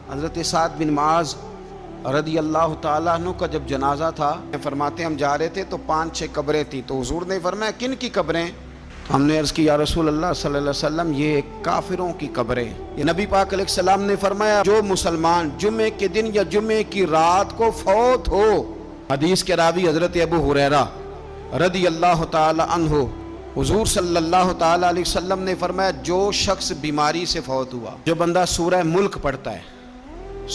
حضرت سعد بن معاذ رضی اللہ تعالیٰ عنہ کا جب جنازہ تھا، فرماتے ہم جا رہے تھے تو 5-6 قبریں تھیں، تو حضور نے فرمایا کن کی قبریں؟ ہم نے عرض کی یا رسول اللہ صلی اللہ علیہ وسلم یہ کافروں کی قبریں۔ یہ نبی پاک علیہ السلام نے فرمایا جو مسلمان جمعے کے دن یا جمعے کی رات کو فوت ہو، حدیث کے راوی حضرت ابو ہریرہ رضی اللہ تعالی عنہ، حضور صلی اللہ تعالی علیہ وسلم نے فرمایا جو شخص بیماری سے فوت ہوا، جو بندہ سورہ ملک پڑھتا ہے،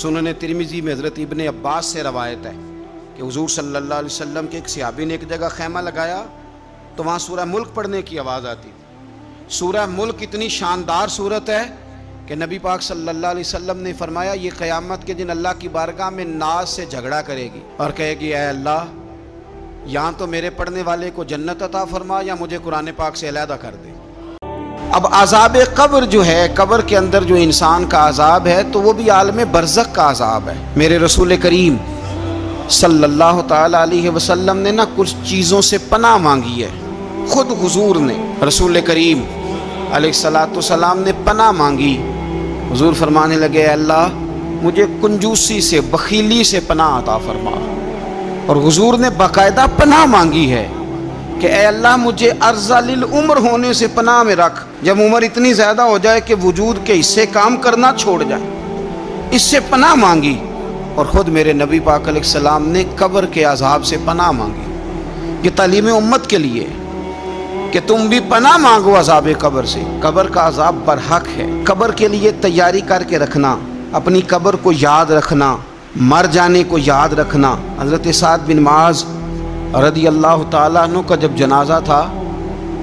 سنن ترمذی میں حضرت ابن عباس سے روایت ہے کہ حضور صلی اللہ علیہ وسلم کے ایک صحابی نے ایک جگہ خیمہ لگایا تو وہاں سورہ ملک پڑھنے کی آواز آتی تھی۔ سورہ ملک اتنی شاندار صورت ہے کہ نبی پاک صلی اللہ علیہ وسلم نے فرمایا یہ قیامت کے دن اللہ کی بارگاہ میں ناز سے جھگڑا کرے گی اور کہے گی اے اللہ یہاں تو میرے پڑھنے والے کو جنت عطا فرما یا مجھے قرآن پاک سے علیحدہ کر دے۔ اب عذاب قبر جو ہے، قبر کے اندر جو انسان کا عذاب ہے تو وہ بھی عالم برزخ کا عذاب ہے۔ میرے رسول کریم صلی اللہ تعالی علیہ وسلم نے نہ کچھ چیزوں سے پناہ مانگی ہے، خود حضور نے، رسول کریم علیہ السلام نے پناہ مانگی۔ حضور فرمانے لگے اے اللہ مجھے کنجوسی سے، بخیلی سے پناہ عطا فرما، اور حضور نے باقاعدہ پناہ مانگی ہے کہ اے اللہ مجھے ارذل العمر ہونے سے پناہ میں رکھ، جب عمر اتنی زیادہ ہو جائے کہ وجود کے حصے کام کرنا چھوڑ جائے، اس سے پناہ مانگی۔ اور خود میرے نبی پاک علیہ السلام نے قبر کے عذاب سے پناہ مانگی۔ یہ تعلیم امت کے لیے کہ تم بھی پناہ مانگو عذاب قبر سے۔ قبر کا عذاب برحق ہے، قبر کے لیے تیاری کر کے رکھنا، اپنی قبر کو یاد رکھنا، مر جانے کو یاد رکھنا۔ حضرت سعد بن معاذ رضی اللہ تعالیٰ عنہ کا جب جنازہ تھا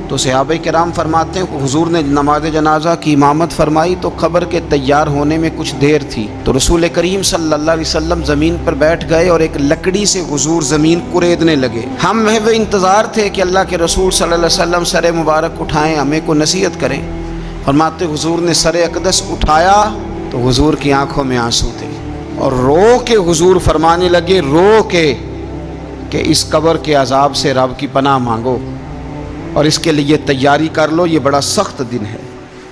تو صحابہ کرام فرماتے ہیں کہ حضور نے نماز جنازہ کی امامت فرمائی تو قبر کے تیار ہونے میں کچھ دیر تھی، تو رسول کریم صلی اللہ علیہ وسلم زمین پر بیٹھ گئے اور ایک لکڑی سے حضور زمین کریدنے لگے۔ ہم وہ انتظار تھے کہ اللہ کے رسول صلی اللہ علیہ وسلم سر مبارک اٹھائیں، ہمیں کو نصیحت کریں۔ فرماتے حضور نے سر اقدس اٹھایا تو حضور کی آنکھوں میں آنسو تھے، اور رو کے حضور فرمانے لگے، رو کے کہ اس قبر کے عذاب سے رب کی پناہ مانگو اور اس کے لیے تیاری کر لو، یہ بڑا سخت دن ہے۔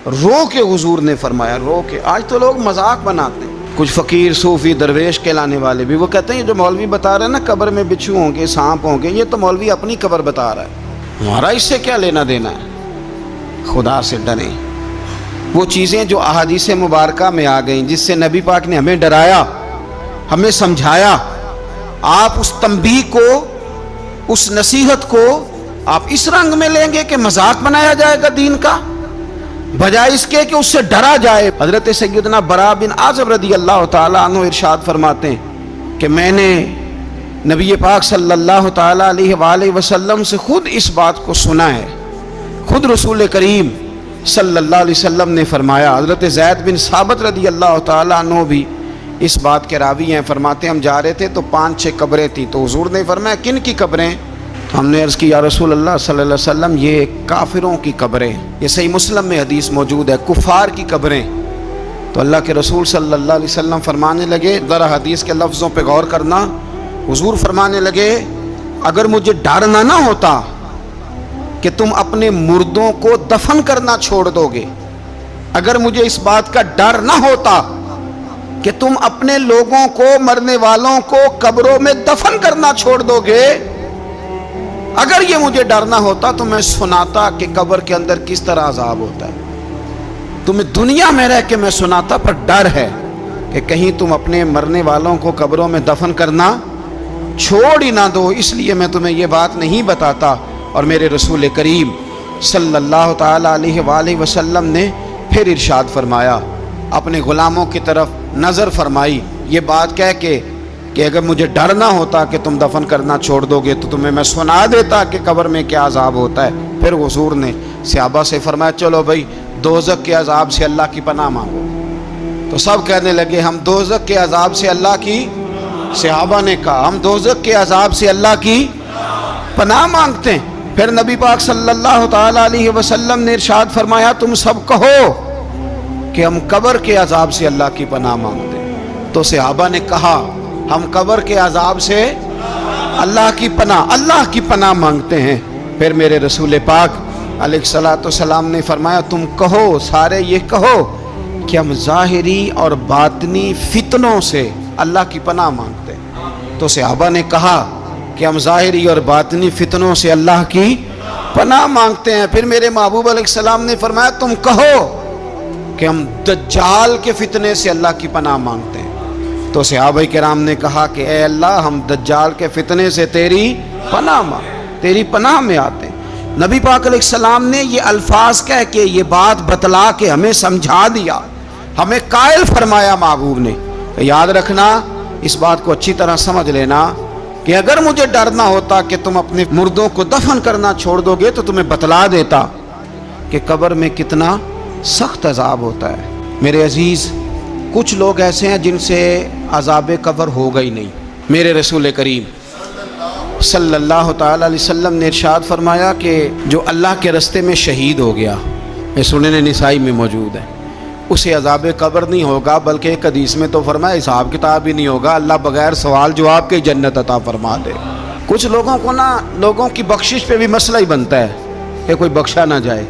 رو کے حضور نے فرمایا، رو کے۔ آج تو لوگ مذاق بناتے ہیں، کچھ فقیر صوفی درویش کہلانے والے بھی، وہ کہتے ہیں یہ جو مولوی بتا رہے ہیں نا قبر میں بچھو ہوں گے، سانپ ہوں گے، یہ تو مولوی اپنی قبر بتا رہا ہے، ہمارا اس سے کیا لینا دینا ہے۔ خدا سے ڈریں۔ وہ چیزیں جو احادیث مبارکہ میں آ گئیں، جس سے نبی پاک نے ہمیں ڈرایا، ہمیں سمجھایا، آپ اس تنبیہ کو، اس نصیحت کو آپ اس رنگ میں لیں گے کہ مذاق بنایا جائے گا دین کا، بجائے اس کے کہ اس سے ڈرا جائے۔ حضرت سیدنا براء بن عازب رضی اللہ تعالیٰ عنہ ارشاد فرماتے ہیں کہ میں نے نبی پاک صلی اللہ تعالیٰ علیہ وآلہ وسلم سے خود اس بات کو سنا ہے، خود رسول کریم صلی اللہ علیہ وسلم نے فرمایا۔ حضرت زید بن ثابت رضی اللہ تعالیٰ عنہ بھی اس بات کے راوی ہیں، فرماتے ہم جا رہے تھے تو 5-6 قبریں تھیں، تو حضور نے فرمایا کن کی قبریں؟ ہم نے عرض کی یا رسول اللہ صلی اللہ علیہ وسلم یہ کافروں کی قبریں۔ یہ صحیح مسلم میں حدیث موجود ہے، کفار کی قبریں۔ تو اللہ کے رسول صلی اللہ علیہ وسلم فرمانے لگے، ذرا حدیث کے لفظوں پہ غور کرنا، حضور فرمانے لگے اگر مجھے ڈر نہ ہوتا کہ تم اپنے مردوں کو دفن کرنا چھوڑ دو گے، اگر مجھے اس بات کا ڈر نہ ہوتا کہ تم اپنے لوگوں کو، مرنے والوں کو قبروں میں دفن کرنا چھوڑ دو گے، اگر یہ مجھے ڈر نہ ہوتا تو میں سناتا کہ قبر کے اندر کس طرح عذاب ہوتا ہے، تمہیں دنیا میں رہ کے میں سناتا، پر ڈر ہے کہ کہیں تم اپنے مرنے والوں کو قبروں میں دفن کرنا چھوڑ ہی نہ دو، اس لیے میں تمہیں یہ بات نہیں بتاتا۔ اور میرے رسول کریم صلی اللہ تعالی علیہ وآلہ وسلم نے پھر ارشاد فرمایا، اپنے غلاموں کی طرف نظر فرمائی، یہ بات کہہ کے کہ اگر مجھے ڈر نہ ہوتا کہ تم دفن کرنا چھوڑ دو گے تو تمہیں میں سنا دیتا کہ قبر میں کیا عذاب ہوتا ہے۔ پھر حضور نے صحابہ سے فرمایا چلو بھائی دوزخ کے عذاب سے اللہ کی پناہ مانگو، تو سب کہنے لگے ہم دوزخ کے عذاب سے اللہ کی، صحابہ نے کہا ہم دوزخ کے عذاب سے اللہ کی پناہ مانگتے ہیں۔ پھر نبی پاک صلی اللہ تعالی علیہ وسلم نے ارشاد فرمایا تم سب کہو کہ ہم قبر کے عذاب سے اللہ کی پناہ مانگتے ہیں۔ تو صحابہ نے کہا ہم قبر کے عذاب سے اللہ کی پناہ مانگتے ہیں۔ پھر میرے رسول پاک علیہ الصلوۃ والسلام نے فرمایا تم کہو، سارے یہ کہو کہ ہم ظاہری اور باطنی فتنوں سے اللہ کی پناہ مانگتے ہیں۔ تو صحابہ نے کہا کہ ہم ظاہری اور باطنی فتنوں سے اللہ کی پناہ مانگتے ہیں۔ پھر میرے محبوب علیہ السلام نے فرمایا تم کہو کہ ہم دجال کے فتنے سے اللہ کی پناہ مانگتے ہیں۔ تو صحابہ کرام نے کہا کہ اے اللہ ہم دجال کے فتنے سے تیری پناہ مانگ، تیری پناہ میں آتے ہیں۔ نبی پاک علیہ السلام نے یہ الفاظ کہہ کے یہ بات بتلا کے ہمیں سمجھا دیا، ہمیں قائل فرمایا محبوب نے۔ یاد رکھنا، اس بات کو اچھی طرح سمجھ لینا کہ اگر مجھے ڈرنا ہوتا کہ تم اپنے مردوں کو دفن کرنا چھوڑ دو گے تو تمہیں بتلا دیتا کہ قبر میں کتنا سخت عذاب ہوتا ہے۔ میرے عزیز، کچھ لوگ ایسے ہیں جن سے عذاب قبر ہوگا ہی نہیں۔ میرے رسول کریم صلی اللہ تعالی علیہ وسلم نے ارشاد فرمایا کہ جو اللہ کے رستے میں شہید ہو گیا، یہ سنن نسائی میں موجود ہے، اسے عذاب قبر نہیں ہوگا، بلکہ ایک حدیث میں تو فرمایا حساب کتاب ہی نہیں ہوگا، اللہ بغیر سوال جواب کے جنت عطا فرما دے۔ کچھ لوگوں کو لوگوں کی بخشش پہ بھی مسئلہ ہی بنتا ہے کہ کوئی بخشا نہ جائے۔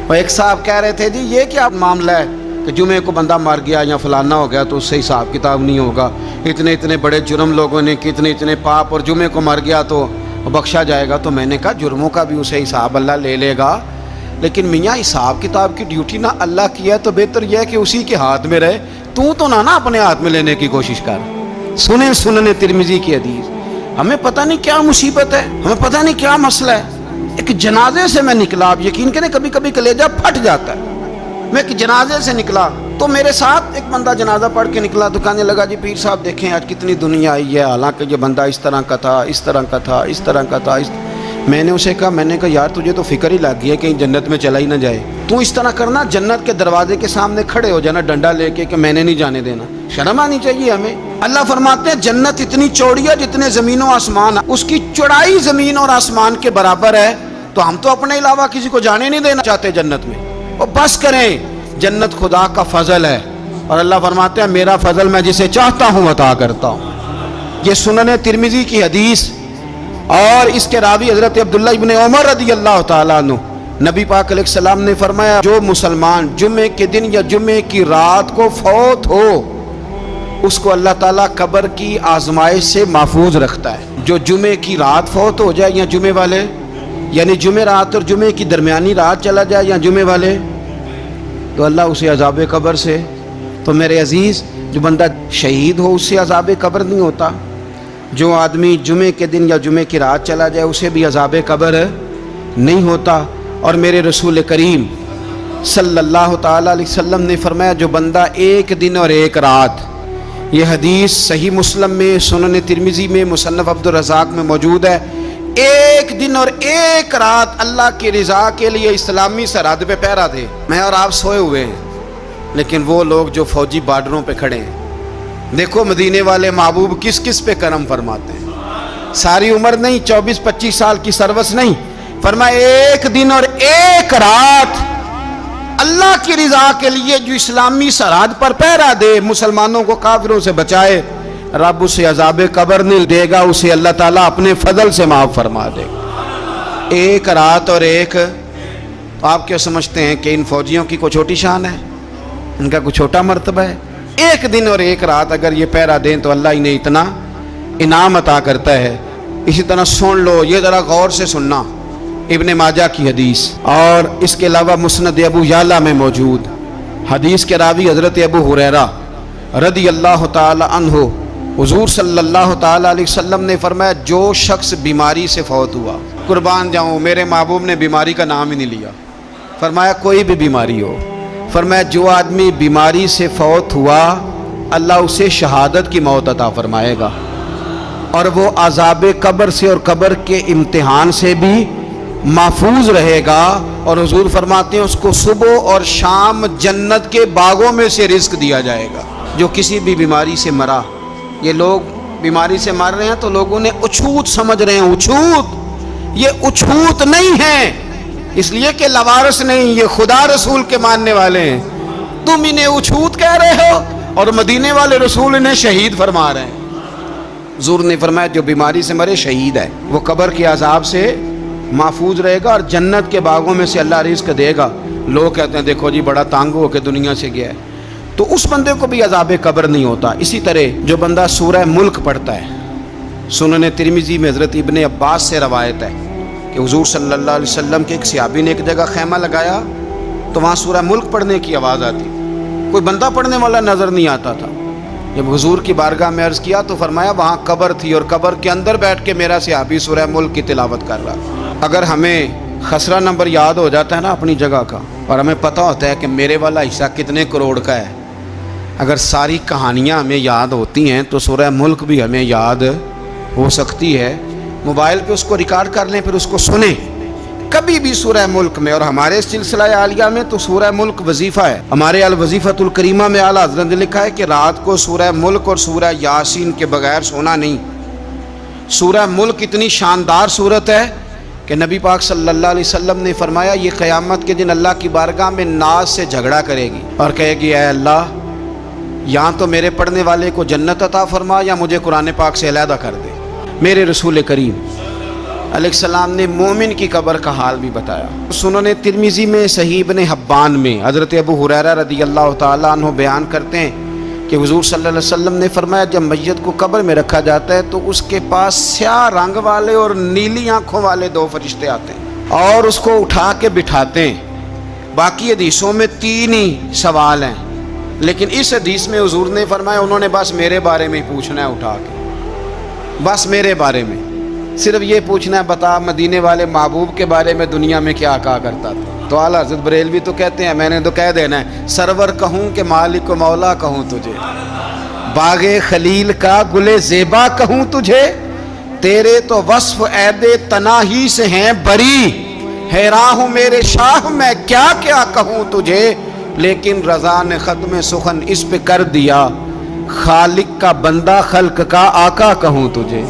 اور ایک صاحب کہہ رہے تھے جی یہ کیا معاملہ ہے کہ جمعے کو بندہ مر گیا یا فلانا ہو گیا تو اس سے حساب کتاب نہیں ہوگا، اتنے بڑے جرم لوگوں نے اتنے پاپ، اور جمعے کو مر گیا تو بخشا جائے گا۔ تو میں نے کہا جرموں کا بھی اسے حساب اللہ لے لے گا، لیکن میاں حساب کتاب کی ڈیوٹی نہ اللہ کی ہے تو بہتر یہ ہے کہ اسی کے ہاتھ میں رہے، تو نہ اپنے ہاتھ میں لینے کی کوشش کر۔ سنن ترمذی کی حدیث۔ ہمیں پتہ نہیں کیا مصیبت ہے، ہمیں پتہ نہیں کیا مسئلہ ہے۔ ایک جنازے سے میں نکلا، آپ یقین کریں کبھی کبھی کلیجہ پھٹ جاتا ہے۔ میں ایک جنازے سے نکلا تو میرے ساتھ ایک بندہ جنازہ پڑھ کے نکلا تو کہنے لگا جی پیر صاحب دیکھیں آج کتنی دنیا آئی ہے، حالانکہ یہ بندہ اس طرح کا تھا، اس طرح کا تھا، اس طرح کا تھا۔ میں نے اسے کہا یار تجھے تو فکر ہی لگ گئی ہے کہیں جنت میں چلا ہی نہ جائے، تو اس طرح کرنا جنت کے دروازے کے سامنے کھڑے ہو جانا ڈنڈا لے کے کہ میں نے نہیں جانے دینا۔ شرم آنی چاہیے ہمیں۔ اللہ فرماتے ہیں جنت اتنی چوڑی ہے جتنے زمین و آسمان، اس کی چوڑائی زمین اور آسمان کے برابر ہے، تو ہم تو اپنے علاوہ کسی کو جانے نہیں دینا چاہتے جنت میں۔ اور بس کریں، جنت خدا کا فضل ہے، اور اللہ فرماتے ہیں میرا فضل میں جسے چاہتا ہوں عطا کرتا ہوں۔ یہ سنن ترمذی کی حدیث، اور اس کے راوی حضرت عبداللہ ابن عمر رضی اللہ تعالیٰ عنہ، نبی پاک علیہ السلام نے فرمایا جو مسلمان جمعے کے دن یا جمعے کی رات کو فوت ہو اس کو اللہ تعالیٰ قبر کی آزمائش سے محفوظ رکھتا ہے۔ جو جمعے کی رات فوت ہو جائے یا جمعے والے، یعنی جمعے رات اور جمعے کی درمیانی رات چلا جائے یا جمعے والے، تو اللہ اسے عذاب قبر سے، تو میرے عزیز جو بندہ شہید ہو اس سے عذاب قبر نہیں ہوتا، جو آدمی جمعے کے دن یا جمعے کی رات چلا جائے اسے بھی عذاب قبر نہیں ہوتا۔ اور میرے رسول کریم صلی اللہ تعالیٰ علیہ وسلم نے فرمایا جو بندہ ایک دن اور ایک رات، یہ حدیث صحیح مسلم میں، سنن ترمذی میں، مصنف عبد الرزاق میں موجود ہے، ایک دن اور ایک رات اللہ کی رضا کے لیے اسلامی سرحد پہ پہرا دے۔ میں اور آپ سوئے ہوئے ہیں، لیکن وہ لوگ جو فوجی بارڈروں پہ کھڑے ہیں، دیکھو مدینے والے محبوب کس کس پہ کرم فرماتے ہیں۔ ساری عمر نہیں، 24-25 سال کی سروس نہیں، فرمایا ایک دن اور ایک رات اللہ کی رضا کے لیے جو اسلامی سرحد پر پہرا دے، مسلمانوں کو کافروں سے بچائے، رب اسے عذاب قبر نہیں دے گا، اسے اللہ تعالیٰ اپنے فضل سے معاف فرما دے گا۔ ایک رات اور ایک، آپ کیا سمجھتے ہیں کہ ان فوجیوں کی کوئی چھوٹی شان ہے؟ ان کا کوئی چھوٹا مرتبہ ہے؟ ایک دن اور ایک رات اگر یہ پہرا دیں تو اللہ انہیں اتنا انعام عطا کرتا ہے۔ اسی طرح سن لو، یہ ذرا غور سے سننا، ابن ماجہ کی حدیث، اور اس کے علاوہ مسند ابو یعلا میں موجود حدیث کے راوی حضرت ابو ہریرہ رضی اللہ تعالی عنہ، حضور صلی اللہ تعالی علیہ وسلم نے فرمایا جو شخص بیماری سے فوت ہوا، قربان جاؤں میرے محبوب نے بیماری کا نام ہی نہیں لیا، فرمایا کوئی بھی بیماری ہو، فرمایا جو آدمی بیماری سے فوت ہوا اللہ اسے شہادت کی موت عطا فرمائے گا، اور وہ عذاب قبر سے اور قبر کے امتحان سے بھی محفوظ رہے گا، اور حضور فرماتے ہیں اس کو صبح اور شام جنت کے باغوں میں سے رزق دیا جائے گا۔ جو کسی بھی بیماری سے مرا، یہ لوگ بیماری سے مر رہے ہیں تو لوگوں نے اچھوت سمجھ رہے ہیں، اچھوت، یہ اچھوت نہیں ہے، اس لیے کہ لوارث نہیں، یہ خدا رسول کے ماننے والے ہیں، تم انہیں اچھوت کہہ رہے ہو اور مدینے والے رسول انہیں شہید فرما رہے ہیں۔ حضور نے فرمایا جو بیماری سے مرے شہید ہے، وہ قبر کے عذاب سے محفوظ رہے گا اور جنت کے باغوں میں سے اللہ رزق دے گا۔ لوگ کہتے ہیں دیکھو جی بڑا تانگ ہو کے دنیا سے گیا ہے، تو اس بندے کو بھی عذاب قبر نہیں ہوتا۔ اسی طرح جو بندہ سورہ ملک پڑھتا ہے، سنن ترمذی میں حضرت ابن عباس سے روایت ہے کہ حضور صلی اللہ علیہ وسلم کے ایک صحابی نے ایک جگہ خیمہ لگایا تو وہاں سورہ ملک پڑھنے کی آواز آتی، کوئی بندہ پڑھنے والا نظر نہیں آتا تھا۔ جب حضور کی بارگاہ میں عرض کیا تو فرمایا وہاں قبر تھی اور قبر کے اندر بیٹھ کے میرا صحابی سورہ ملک کی تلاوت کر رہا۔ اگر ہمیں خسرہ نمبر یاد ہو جاتا ہے نا اپنی جگہ کا، اور ہمیں پتہ ہوتا ہے کہ میرے والا حصہ کتنے کروڑ کا ہے، اگر ساری کہانیاں ہمیں یاد ہوتی ہیں تو سورہ ملک بھی ہمیں یاد ہو سکتی ہے۔ موبائل پہ اس کو ریکارڈ کر لیں، پھر اس کو سنیں کبھی بھی سورہ ملک میں۔ اور ہمارے سلسلہ عالیہ میں تو سورہ ملک وظیفہ ہے۔ ہمارے الوظیفۃ الکریمہ میں اعلیٰ حضرت نے لکھا ہے کہ رات کو سورہ ملک اور سورہ یاسین کے بغیر سونا نہیں۔ سورہ ملک اتنی شاندار صورت ہے کہ نبی پاک صلی اللہ علیہ وسلم نے فرمایا یہ قیامت کے دن اللہ کی بارگاہ میں ناز سے جھگڑا کرے گی اور کہے گی اے اللہ یہاں تو میرے پڑھنے والے کو جنت عطا فرما یا مجھے قرآن پاک سے علیحدہ کر دے۔ میرے رسول کریم علیہ السلام نے مومن کی قبر کا حال بھی بتایا۔ سنن ترمذی میں صحیح ابن حبان میں حضرت ابو ہریرہ رضی اللہ تعالیٰ عنہ بیان کرتے ہیں کہ حضور صلی اللہ علیہ وسلم نے فرمایا جب میت کو قبر میں رکھا جاتا ہے تو اس کے پاس سیاہ رنگ والے اور نیلی آنکھوں والے دو فرشتے آتے ہیں اور اس کو اٹھا کے بٹھاتے ہیں۔ باقی حدیثوں میں 3 ہی سوال ہیں، لیکن اس حدیث میں حضور نے فرمایا انہوں نے بس میرے بارے میں پوچھنا ہے، اٹھا کے بس میرے بارے میں صرف یہ پوچھنا ہے بتا مدینے والے محبوب کے بارے میں دنیا میں کیا کہا کرتا تھا۔ تو اعلیٰ حضرت بریلوی تو کہتے ہیں میں نے تو کہہ دینا ہے سرور کہوں کہ مالک و مولا کہوں تجھے، باغ خلیل کا گل زیبا کہوں تجھے، تیرے تو وصف عید تناہی سے ہیں بری، حیراں ہوں میرے شاہ میں کیا کیا کہوں تجھے، لیکن رضا نے ختم سخن اس پہ کر دیا، خالق کا بندہ خلق کا آقا کہوں تجھے۔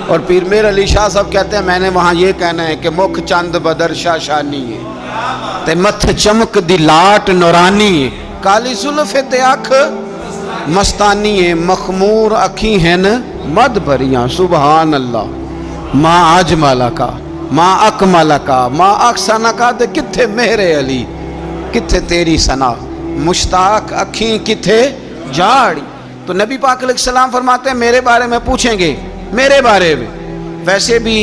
اور پیر میر علی شاہ صاحب کہتے ہیں میں نے وہاں یہ کہنا ہے کہ مکھ چند بدر شاہ شانی ہے تے متھ چمک دی لاٹ نورانی ہے، کالی زلف تے اکھ مستانی ہے، مخمور اکھی ہیں مد بھریاں، سبحان اللہ ما اجمل کا ما اکمل کا ما احسن کا، تے کتھے مہر علی کتھے تیری ثنا، مشتاق اکھیں کتھے جاڑی۔ تو نبی پاک علیہ السلام فرماتے ہیں میرے بارے میں پوچھیں گے، میرے بارے میں۔ ویسے بھی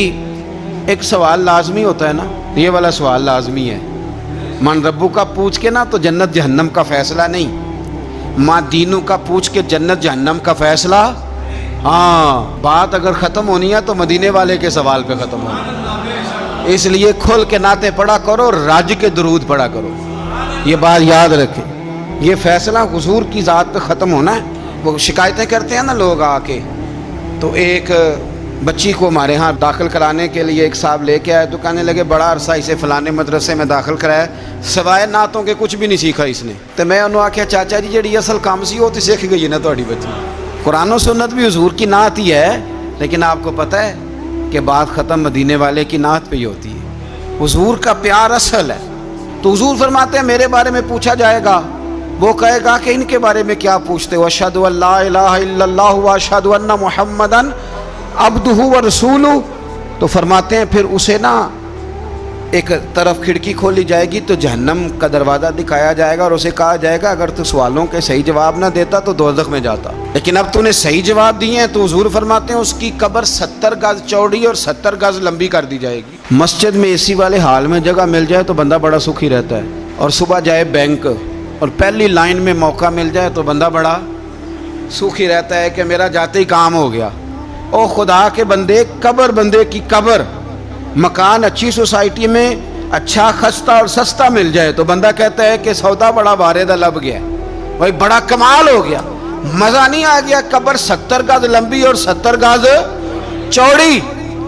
ایک سوال لازمی ہوتا ہے نا، یہ والا سوال لازمی ہے، من ربو کا پوچھ کے نا تو جنت جہنم کا فیصلہ نہیں، ماں دینوں کا پوچھ کے جنت جہنم کا فیصلہ۔ ہاں بات اگر ختم ہونی ہے تو مدینے والے کے سوال پہ ختم ہونی، اس لیے کھل کے نعتیں پڑھا کرو، راج کے درود پڑھا کرو، یہ بات یاد رکھیں، یہ فیصلہ حضور کی ذات پہ ختم ہونا ہے۔ وہ شکایتیں کرتے ہیں نا لوگ آ کے، تو ایک بچی کو ہمارے ہاں داخل کرانے کے لیے ایک صاحب لے کے آئے تو کہنے لگے بڑا عرصہ اسے فلانے مدرسے میں داخل کرایا، سوائے نعتوں کے کچھ بھی نہیں سیکھا اس نے۔ تو میں انہوں آکھیا چاچا جی جڑی اصل کام سی وہ تو سیکھ گئی ہے نا تہاڈی بچی، قرآن و سنت بھی حضور کی نعت ہی ہے، لیکن آپ کو پتہ ہے کہ بات ختم مدینے والے کی نعت پہ ہی ہوتی ہے، حضور کا پیار اصل ہے۔ تو حضور فرماتے ہیں میرے بارے میں پوچھا جائے گا، وہ کہے گا کہ ان کے بارے میں کیا پوچھتے ہو، اشہد ان لا الہ الا اللہ واشہد ان محمدن عبدہ ورسولہ، تو فرماتے ہیں پھر اسے نا ایک طرف کھڑکی کھولی جائے گی تو جہنم کا دروازہ دکھایا جائے گا اور اسے کہا جائے گا اگر تو سوالوں کے صحیح جواب نہ دیتا تو دوزخ میں جاتا، لیکن اب تو نے صحیح جواب دیے ہیں۔ تو حضور فرماتے ہیں اس کی قبر 70 گز چوڑی اور 70 گز لمبی کر دی جائے گی۔ مسجد میں اے سی والے حال میں جگہ مل جائے تو بندہ بڑا سکھی رہتا ہے، اور صبح جائے بینک اور پہلی لائن میں موقع مل جائے تو بندہ بڑا سکھی رہتا ہے کہ میرا جاتے ہی کام ہو گیا۔ او خدا کے بندے، قبر بندے کی قبر، مکان اچھی سوسائٹی میں اچھا خستہ اور سستا مل جائے تو بندہ کہتا ہے کہ سودا بڑا بارے لب گیا، بھائی بڑا کمال ہو گیا، مزہ نہیں آ گیا۔ قبر 70 گز لمبی اور 70 گز چوڑی،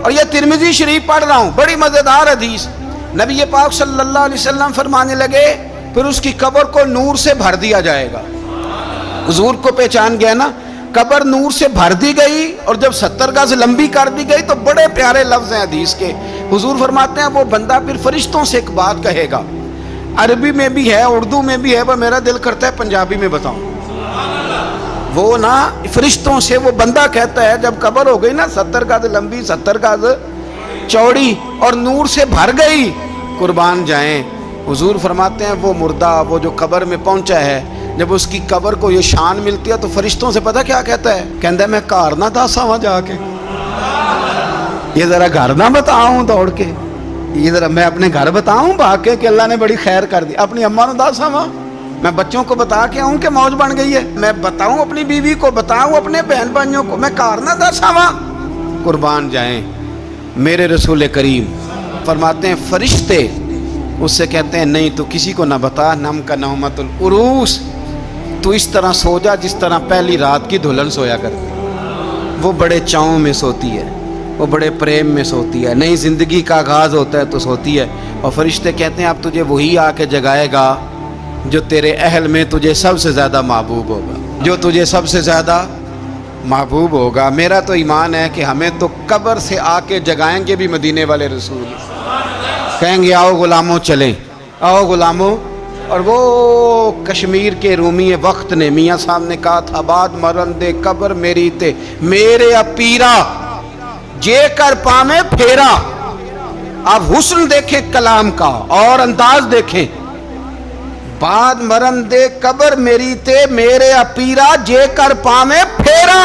اور یہ ترمذی شریف پڑھ رہا ہوں، بڑی مزیدار حدیث۔ نبی پاک صلی اللہ علیہ وسلم فرمانے لگے پھر اس کی قبر کو نور سے بھر دیا جائے گا۔ حضور کو پہچان گیا نا، قبر نور سے بھر دی گئی اور جب 70 گز لمبی کر دی گئی تو بڑے پیارے لفظ ہیں حدیث کے۔ حضور فرماتے ہیں وہ بندہ پھر فرشتوں سے ایک بات کہے گا، عربی میں بھی ہے اردو میں بھی ہے، پر میرا دل کرتا ہے پنجابی میں بتاؤں۔ وہ نا فرشتوں سے وہ بندہ کہتا ہے جب قبر ہو گئی نا 70 گز لمبی 70 گز چوڑی اور نور سے بھر گئی، قربان جائیں، حضور فرماتے ہیں وہ مردہ وہ جو قبر میں پہنچا ہے جب اس کی قبر کو یہ شان ملتی ہے تو فرشتوں سے پتہ کیا کہتا ہے؟ کہتا ہے میں گھر نہ داسا وہاں جا کے، یہ ذرا گھر نہ بتاؤں دوڑ کے، یہ ذرا میں اپنے گھر بتاؤں بھاگ کے کہ اللہ نے بڑی خیر کر دی، اپنی اماں نو داسا وہاں، میں بچوں کو بتا کے آؤں کہ موج بن گئی ہے، میں بتاؤں اپنی بیوی کو، بتاؤں اپنے بہن بھائیوں کو، میں گھر نہ داسا وہاں۔ قربان جائیں میرے رسول کریم فرماتے ہیں فرشتے اس سے کہتے ہیں نہیں تو کسی کو نہ بتا، نم کا نومت العروس، تو اس طرح سو جا جس طرح پہلی رات کی دلہن سویا کرتی، وہ بڑے چاؤں میں سوتی ہے، وہ بڑے پریم میں سوتی ہے، نئی زندگی کا آغاز ہوتا ہے تو سوتی ہے، اور فرشتے کہتے ہیں اب تجھے وہی آ کے جگائے گا جو تیرے اہل میں تجھے سب سے زیادہ محبوب ہوگا، جو تجھے سب سے زیادہ محبوب ہوگا۔ میرا تو ایمان ہے کہ ہمیں تو قبر سے آ کے جگائیں گے بھی مدینے والے رسول، کہیں گے آؤ غلاموں چلیں، آؤ غلاموں۔ اور وہ کشمیر کے رومی وقت نے میاں صاحب نے کہا تھا بعد مرن دے قبر میری تے میرے اپیرا جے کر پامے پھیرا۔ آپ حسن دیکھیں کلام کا اور انداز دیکھیں، بعد مرن دے قبر میری تے میرے اپیرا جے کر پامے پھیرا،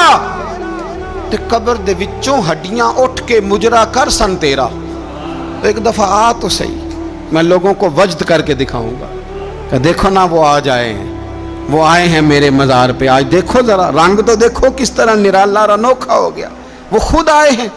تے قبر دے وچوں ہڈیاں اٹھ کے مجرا کر سن تیرا۔ ایک دفعہ آ تو صحیح، میں لوگوں کو وجد کر کے دکھاؤں گا کہ دیکھو نا وہ آج آئے ہیں، وہ آئے ہیں میرے مزار پہ، آج دیکھو ذرا رنگ تو دیکھو کس طرح نرالا اور انوکھا ہو گیا، وہ خود آئے ہیں۔